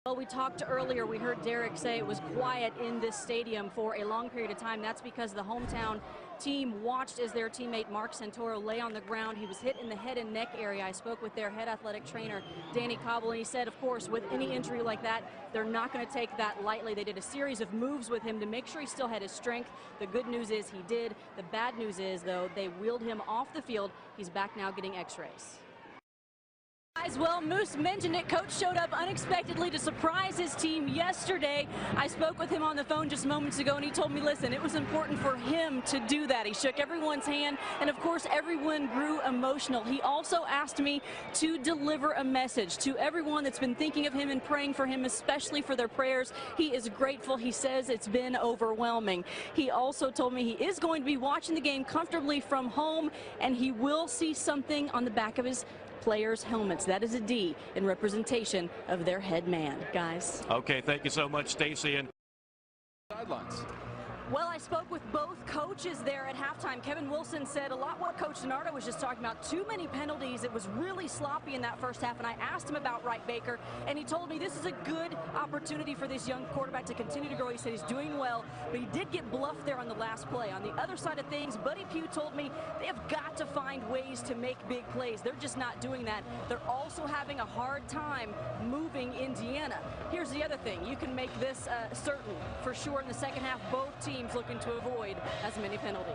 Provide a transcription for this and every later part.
Well, we talked earlier, we heard Derek say it was quiet in this stadium for a long period of time. That's because the hometown team watched as their teammate Mark Santoro lay on the ground. He was hit in the head and neck area. I spoke with their head athletic trainer, Danny Cobble, and he said, of course, with any injury like that, they're not going to take that lightly. They did a series of moves with him to make sure he still had his strength. The good news is he did. The bad news is, though, they wheeled him off the field. He's back now getting x-rays. Well, Moose mentioned it. Coach showed up unexpectedly to surprise his team yesterday. I spoke with him on the phone just moments ago, and he told me, listen, it was important for him to do that. He shook everyone's hand, and of course, everyone grew emotional. He also asked me to deliver a message to everyone that's been thinking of him and praying for him, especially for their prayers. He is grateful. He says it's been overwhelming. He also told me he is going to be watching the game comfortably from home, and he will see something on the back of his players' helmets. That is a D in representation of their head man. Guys. Okay, thank you so much, Stacy. And sidelines. Well, I spoke with both coaches there at halftime. Kevin Wilson said a lot what Coach DiNardo was just talking about. Too many penalties. It was really sloppy in that first half, and I asked him about Wright Baker, and he told me this is a good opportunity for this young quarterback to continue to grow. He said he's doing well, but he did get bluffed there on the last play. On the other side of things, Buddy Pugh told me they have got to find ways to make big plays. They're just not doing that. They're also having a hard time moving Indiana. Here's the other thing. You can make this certain for sure in the second half. Both teams looking to avoid as many penalties.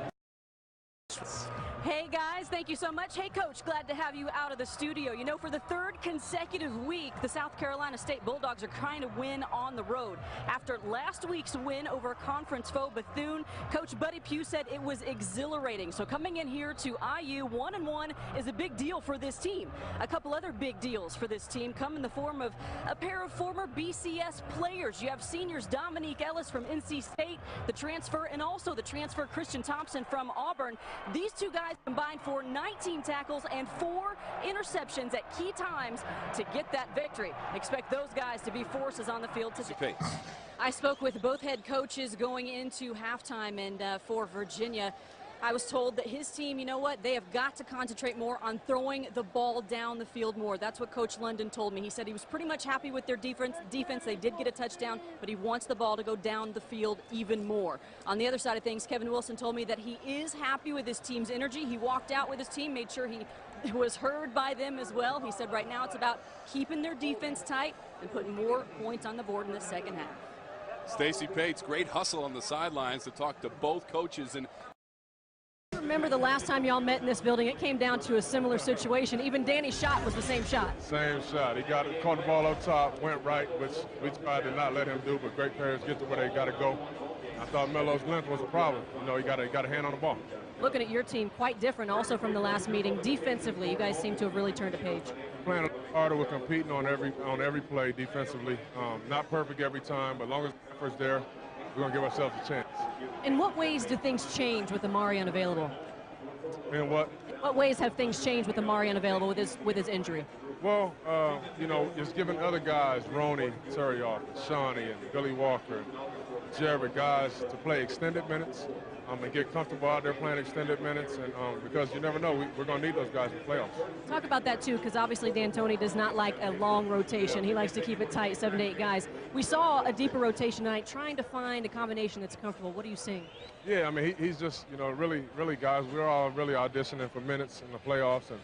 Hey guys, thank you so much. Hey Coach, glad to have you out of the studio. You know, for the third consecutive week, the South Carolina State Bulldogs are trying to win on the road. After last week's win over conference foe Bethune, Coach Buddy Pugh said it was exhilarating. So coming in here to IU 1-1 is a big deal for this team. A couple other big deals for this team come in the form of a pair of former BCS players. You have seniors Dominique Ellis from NC State, the transfer, and also the transfer Christian Thompson from Auburn. These two guys combined for 19 tackles and 4 interceptions at key times to get that victory. Expect those guys to be forces on the field today. I spoke with both head coaches going into halftime, and for Virginia, I was told that his team, you know what, they have got to concentrate more on throwing the ball down the field more. That's what Coach London told me. He said he was pretty much happy with their defense. They did get a touchdown, but he wants the ball to go down the field even more. On the other side of things, Kevin Wilson told me that he is happy with his team's energy. He walked out with his team, made sure he was heard by them as well. He said right now it's about keeping their defense tight and putting more points on the board in the second half. Stacy Paetz, great hustle on the sidelines to talk to both coaches. And remember the last time y'all met in this building, it came down to a similar situation. Even Danny's shot was the same shot. Same shot. He caught the ball up top, went right, which we tried to not let him do, but great players get to where they got to go. I thought Melo's length was a problem. You know, he got a hand on the ball. Looking at your team, quite different also from the last meeting. Defensively, you guys seem to have really turned a page. Playing harder, we're competing on every play defensively. Not perfect every time, but as long as the effort's there, we're going to give ourselves a chance. In what ways do things change with Amari unavailable? In what? In what ways have things changed with Amari unavailable with his injury? Well, you know, just giving other guys, Roney, Turioff, Shawnee, and Billy Walker, Jared, guys to play extended minutes and get comfortable out there playing extended minutes, and because you never know, we're going to need those guys in the playoffs. Talk about that too, because obviously D'Antoni does not like a long rotation. He likes to keep it tight, 7 to 8 guys. We saw a deeper rotation tonight, trying to find a combination that's comfortable. What are you seeing? Yeah, I mean, he's just, you know, really, guys, we're all really auditioning for minutes in the playoffs and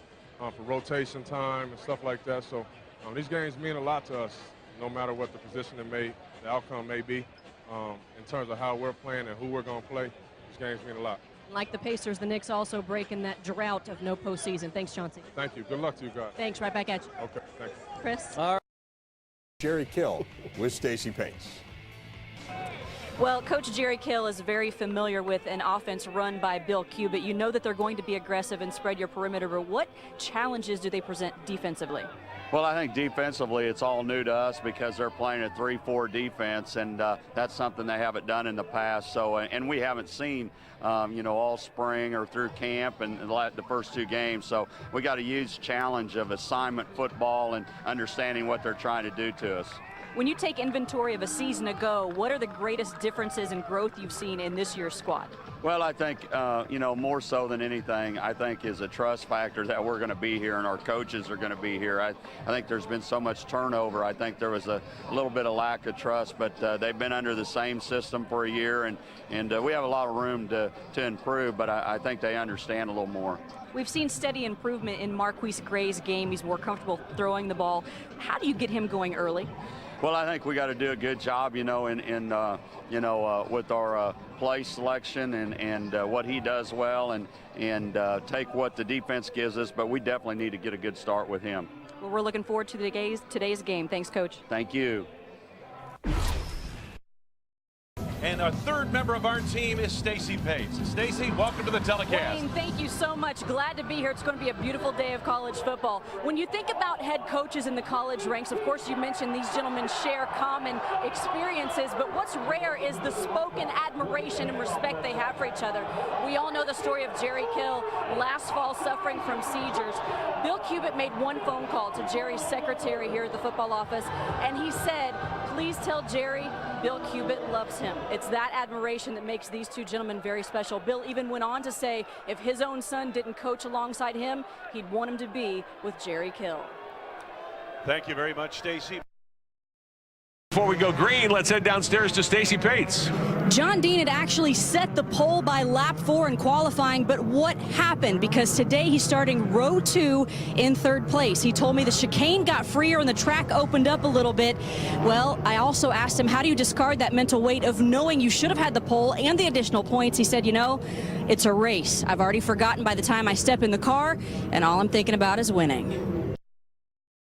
for rotation time and stuff like that. So these games mean a lot to us, no matter what the position the outcome may be, in terms of how we're playing and who we're going to play. These games mean a lot. Like the Pacers, the Knicks also breaking that drought of no postseason. Thanks, Chauncey. Thank you. Good luck to you guys. Thanks. Right back at you. Okay, thank you. Chris? All right. Jerry Kill with Stacy Paetz. Well, Coach Jerry Kill is very familiar with an offense run by Bill Cubitt. You know that they're going to be aggressive and spread your perimeter, but what challenges do they present defensively? Well, I think defensively it's all new to us because they're playing a 3-4 defense, and that's something they haven't done in the past. So, and we haven't seen, you know, all spring or through camp and the first 2 games. So we got a huge challenge of assignment football and understanding what they're trying to do to us. When you take inventory of a season ago, what are the greatest differences in growth you've seen in this year's squad? Well, I think, more so than anything, I think is a trust factor that we're going to be here and our coaches are going to be here. I think there's been so much turnover. I think there was a little bit of lack of trust, but they've been under the same system for a year, and we have a lot of room to improve, but I think they understand a little more. We've seen steady improvement in Marquise Gray's game. He's more comfortable throwing the ball. How do you get him going early? Well, I think we got to do a good job, with our play selection and what he does well, and take what the defense gives us. But we definitely need to get a good start with him. Well, we're looking forward to today's game. Thanks, Coach. Thank you. And our third member of our team is Stacy Paetz. Stacy, welcome to the telecast. Wayne, thank you so much. Glad to be here. It's going to be a beautiful day of college football. When you think about head coaches in the college ranks, of course you mentioned these gentlemen share common experiences, but what's rare is the spoken admiration and respect they have for each other. We all know the story of Jerry Kill last fall suffering from seizures. Bill Cubitt made one phone call to Jerry's secretary here at the football office, and he said, please tell Jerry Bill Cubitt loves him. It's that admiration that makes these two gentlemen very special. Bill even went on to say if his own son didn't coach alongside him, he'd want him to be with Jerry Kill. Thank you very much, Stacy. Before we go green, let's head downstairs to Stacy Paetz. John Dean had actually set the pole by lap 4 in qualifying, but what happened? Because today he's starting row 2 in 3rd place. He told me the chicane got freer and the track opened up a little bit. Well, I also asked him, how do you discard that mental weight of knowing you should have had the pole and the additional points? He said, it's a race. I've already forgotten by the time I step in the car, and all I'm thinking about is winning.